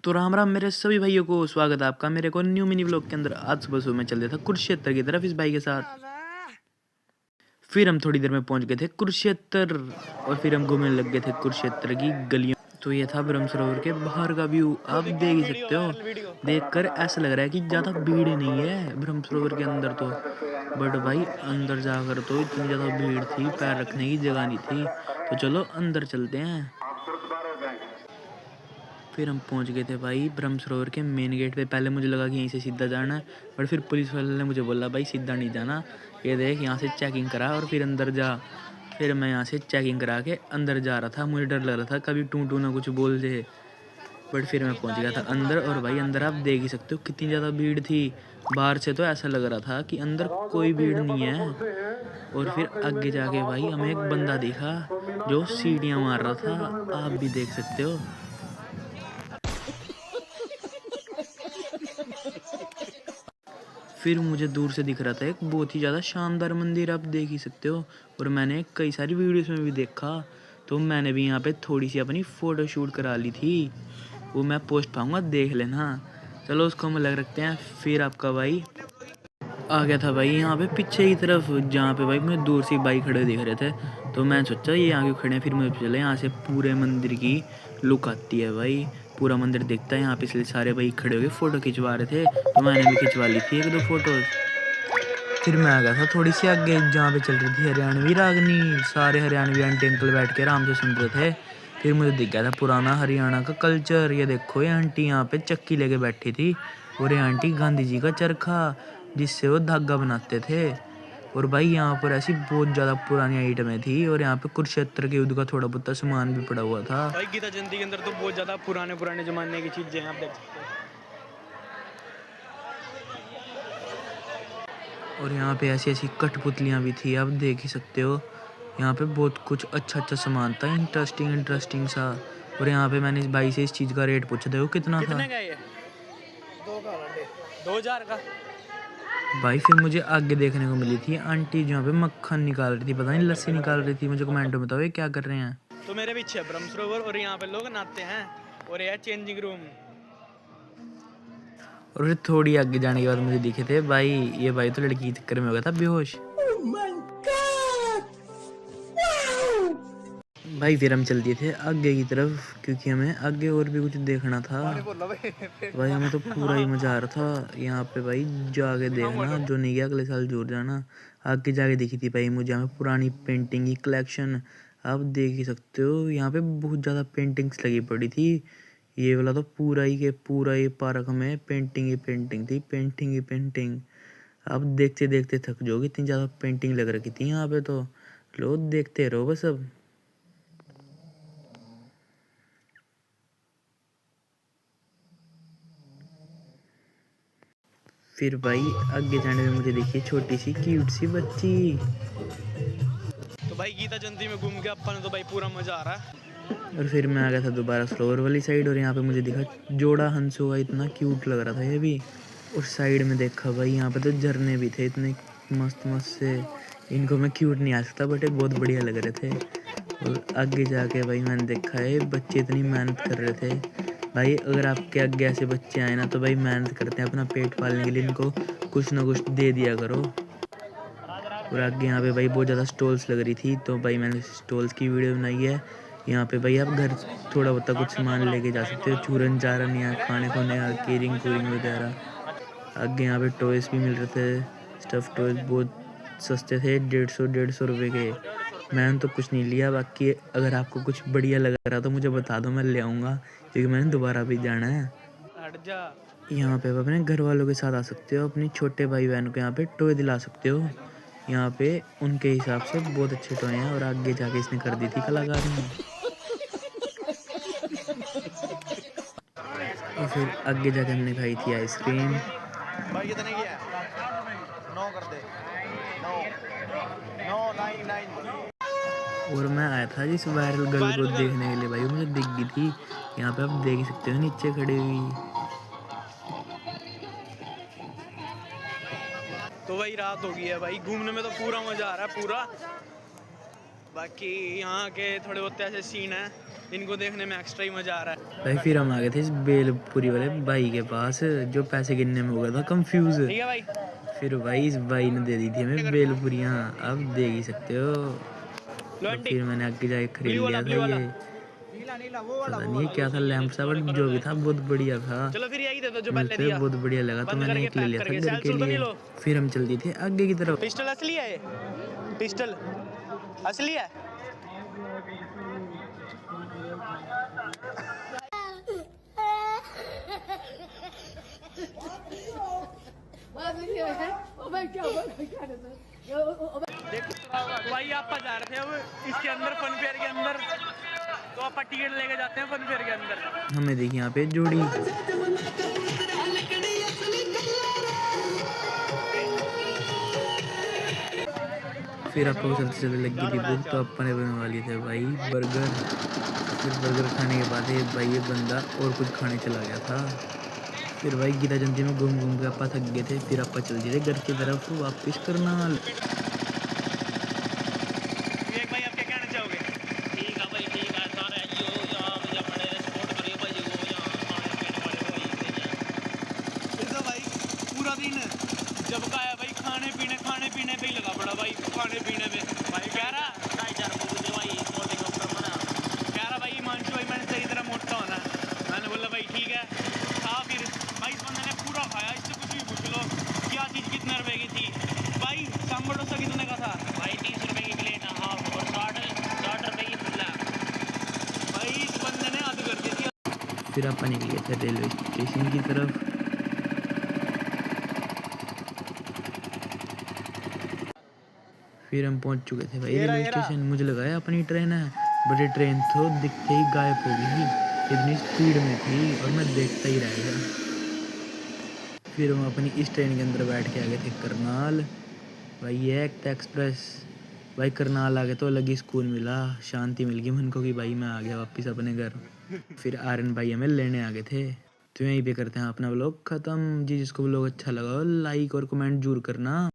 तो राम राम मेरे सभी भाइयों को, स्वागत है आपका मेरे को न्यू मिनी व्लॉग के अंदर। आज सुबह सुबह मैं चल रहा था कुरुक्षेत्र की तरफ इस भाई के साथ। फिर हम थोड़ी देर में पहुंच गए थे कुरुक्षेत्र और फिर हम घूमने लग गए थे कुरुक्षेत्र की गलियों। तो ये था ब्रह्म सरोवर के बाहर का व्यू, आप देख ही सकते हो। देखकर ऐसा लग रहा है कि ज़्यादा भीड़ नहीं है ब्रह्म सरोवर के अंदर तो, बट भाई अंदर जाकर तो इतनी ज़्यादा भीड़ थी, पैर रखने की जगह नहीं थी। तो चलो अंदर चलते हैं। फिर हम पहुंच गए थे भाई ब्रह्म सरोवर के मेन गेट पे। पहले मुझे लगा कि यहीं से सीधा जाना है, पर फिर पुलिस वाले ने मुझे बोला भाई सीधा नहीं जाना, ये देख यहाँ से चेकिंग करा और फिर अंदर जा। फिर मैं यहाँ से चेकिंग करा के अंदर जा रहा था। मुझे डर लग रहा था कभी टू टू ना कुछ बोल दे, बट फिर मैं पहुँच गया था अंदर। और भाई अंदर आप देख ही सकते हो कितनी ज़्यादा भीड़ थी। बाहर से तो ऐसा लग रहा था कि अंदर कोई भीड़ नहीं है। और फिर आगे जाके भाई हमें एक बंदा दिखा जो सीढ़ियाँ मार रहा था, आप भी देख सकते हो। फिर मुझे दूर से दिख रहा था एक बहुत ही ज़्यादा शानदार मंदिर, आप देख ही सकते हो। और मैंने कई सारी वीडियोस में भी देखा, तो मैंने भी यहाँ पे थोड़ी सी अपनी फ़ोटो शूट करा ली थी। वो मैं पोस्ट पाऊँगा, देख लेना। चलो उसको हम अलग रखते हैं। फिर आपका भाई आ गया था भाई यहाँ पे पीछे की तरफ, जहाँ पे भाई मुझे दूर से बाइक खड़े दिख रहे थे। तो मैं सोचा ये यहाँ क्यों खड़े हैं। फिर मुझे चले यहाँ से पूरे मंदिर की लुक आती है भाई, पूरा मंदिर दिखता है यहाँ पे। इसलिए सारे भाई खड़े होकर फ़ोटो खिंचवा रहे थे, तो मैंने भी खिंचवा ली थी एक दो फोटोज़। फिर मैं आ गया था थोड़ी सी आगे, जहाँ पे चल रही थी हरियाणवी रागनी। सारे हरियाणवी आंटी अंकल बैठ के आराम से सुन रहे थे। फिर मुझे दिख गया था पुराना हरियाणा का कल्चर। ये देखो ये आंटी यहाँ पे चक्की लेके बैठी थी, और ये आंटी गांधी जी का चरखा जिससे वो धागा बनाते थे। और भाई यहाँ पर ऐसी बहुत ज़्यादा पुरानी आइटमें थी, और यहाँ पे कुरुक्षेत्र के युद्ध का थोड़ा बहुत सामान भी पड़ा हुआ था। भाई गीता जयंती के अंदर तो बहुत ज़्यादा पुराने ज़माने की चीज़ें हैं, आप देख सकते हैं। और यहाँ पे ऐसी ऐसी कठपुतलियाँ भी थी, आप देख ही सकते हो। यहाँ पे बहुत कुछ अच्छा सामान था, इंटरेस्टिंग सा। और यहाँ पे मैंने इस भाई से इस चीज़ का रेट पूछा था, वो कितना था। कितने का ये? 2000 का। भाई फिर मुझे आगे देखने को मिली थी आंटी जहाँ पे मक्खन निकाल रही थी, पता नहीं लस्सी निकाल रही थी। मुझे कमेंट में बताओ ये क्या कर रहे हैं। तो मेरे पीछे ब्रह्म सरोवर और यहाँ पे लोग नहाते हैं, और ये है चेंजिंग रूम। और फिर थोड़ी आगे जाने के बाद मुझे दिखे थे भाई, ये भाई तो लड़की के चक्कर में हो गया था बेहोश। भाई फिर हम चल दिए थे आगे की तरफ, क्योंकि हमें आगे और भी कुछ देखना था। भाई हमें तो पूरा ही मजा आ रहा था यहाँ पे। भाई जाके देखना, जो नहीं गया अगले साल जरूर जाना। आगे जाके देखी थी भाई मुझे हमें पुरानी पेंटिंग की कलेक्शन, आप देख ही सकते हो। यहाँ पे बहुत ज़्यादा पेंटिंग्स लगी पड़ी थी। ये वाला तो पूरा ही पार्क में पेंटिंग ही पेंटिंग थी, पेंटिंग ही पेंटिंग। आप देखते देखते थक जाओगे, इतनी ज़्यादा पेंटिंग लग रखी थी यहाँ पे। तो लो देखते रहो बस अब। फिर भाई आगे जाने में मुझे देखी छोटी सी क्यूट सी बच्ची। तो भाई गीता जयंती में घूम के अपन तो भाई पूरा मजा आ रहा है। और फिर मैं आ गया था दोबारा फ्लोर वाली साइड, और यहाँ पे मुझे दिखा जोड़ा हंसों का, इतना क्यूट लग रहा था ये भी। और साइड में देखा भाई यहाँ पे तो झरने भी थे इतने मस्त से। इनको मैं क्यूट नहीं आ सकता, बट ये बहुत बढ़िया लग रहे थे। और आगे जाके भाई मैंने देखा है बच्चे इतनी मेहनत कर रहे थे। भाई अगर आपके आगे ऐसे बच्चे आए ना, तो भाई मेहनत करते हैं अपना पेट पालने के लिए, इनको कुछ ना कुछ दे दिया करो। और आगे यहाँ पे भाई बहुत ज़्यादा स्टॉल्स लग रही थी, तो भाई मैंने स्टॉल्स की वीडियो बनाई है। यहाँ पे भाई आप घर थोड़ा बहुत कुछ सामान लेके जा सकते हो, चूरन चारन या खाने खोने या कीरिंग कूरिंग वगैरह। आगे यहाँ पे टॉयस भी मिल रहे थे, स्टफ़ टॉयस बहुत सस्ते थे, 150 रुपये के। मैंने तो कुछ नहीं लिया, बाकी अगर आपको कुछ बढ़िया लग रहा तो मुझे बता दो, मैं ले आऊँगा, क्योंकि मैंने दोबारा भी जाना है। हट जा। यहाँ पे आप अपने घर वालों के साथ आ सकते हो, अपनी छोटे भाई बहन को यहाँ पे टॉय दिला सकते हो। यहाँ पे उनके हिसाब से बहुत अच्छे टॉय हैं। और आगे जाके इसने कर दी थी कलाकारी में। और फिर आगे जाके हमने खाई थी आइसक्रीम। भाई कितने की है? 9 कर दे। 9 9 और मैं आया था जिस वायरल गर्ल को देखने के लिए, भाई मुझे दिख गई थी। यहाँ पे आप देख सकते हो नीचे खड़ी हुई। तो भाई रात हो गई है भाई, घूमने में तो पूरा मजा आ रहा है पूरा। बाकी यहाँ के थोड़े बहुत ऐसे सीन हैं इनको देखने में एक्स्ट्रा ही मजा आ रहा है। भाई फिर हम आ गए थे इस बेलपुरी वाले भाई के पास जो पैसे गिनने में हो गया था कंफ्यूज। ठीक है भाई। फिर भाई इस भाई ने दे दी थी हमें बेलपुरियाँ, अब देख ही सकते हो। लो तो आंटी, फिर मैंने आगे जाके खरीद ब्लू वाला, लिया ब्लू था वाला। ये, पता नहीं ये क्या था लैंप सा, बट जो भी था बहुत बढ़िया था। चलो फिर यही दे दो जो पहले मुझे दिया। बहुत बढ़िया लगा तो बंद मैंने करके एक ले पैक लिया था करके, घर सेल के सुल तो नहीं लिए। लो। फिर हम चल दिए थे आगे की तरफ। पिस्टल असली है ये? पिस्टल असली है? भाई आप जा रहे थे अब इसके अंदर फन फेयर के अंदर, तो आप टिकट लेके जाते हैं फन फेयर के अंदर। हमें देखी यहाँ पे जोड़ी, फिर आपको चलते चलते लग गई थी भूख, तो अपने बनने वाली थे भाई बर्गर। फिर बर्गर खाने के बाद ये भाई ये बंदा और कुछ खाने चला गया था। फिर भाई गीता जयंती में घूम घूम के आपा थक गए थे, फिर आपा चल दिए थे घर की तरफ वापस करनाल। विवेक भाई आप क्या कहना चाहोगे? ठीक है भाई, ठीक है सारे आइयो यहाँ मुझे अपने सपोर्ट करियो भाई वो यहाँ खाने पीने वाले भाई सही है। फिर तो भाई पूरा दिन जब का आया भाई खाने पीने पे ही लगा पड़ा भाई, खाने पीने पे। भाई कह रहा 2.5 मुझे भाई मोटे के ऊपर मना। कह रहा भाई मानसू भाई मैंने सही तरह मोटा होना है। मैंने बोला भाई ठीक है था। फिर भाई इस बंदे ने पूरा खाया, इससे कुछ भी पूछ लो क्या चीज़ कितने रुपए की थी। भाई सांभर डोसा कितने का था? भाई 30 रुपए की प्लेट है हाफ और 60 रुपए की फुल है। भाई इस बंदे ने हद कर दी थी। फिर आपा निकले थे रेलवे स्टेशन की तरफ। फिर हम पहुंच चुके थे भाई रेलवे स्टेशन। मुझे लगा है अपनी ट्रेन है, बट ये ट्रेन तो दिखते ही गायब हो गई, इतनी स्पीड में थी और मैं देखता ही रह गया। फिर हम अपनी इस ट्रेन के अंदर बैठ के आ गए थे करनाल। भाई ये एकता एक्सप्रेस। भाई करनाल आ गए तो अलग ही सुकून मिला, शांति मिल गई मन को कि भाई मैं आ गया वापस अपने घर। फिर आर्यन भाई हमें लेने आ गए थे। तो यहीं पे करते हैं अपना व्लॉग ख़त्म जी। जिसको व्लॉग अच्छा लगा हो लाइक और कमेंट जरूर करना।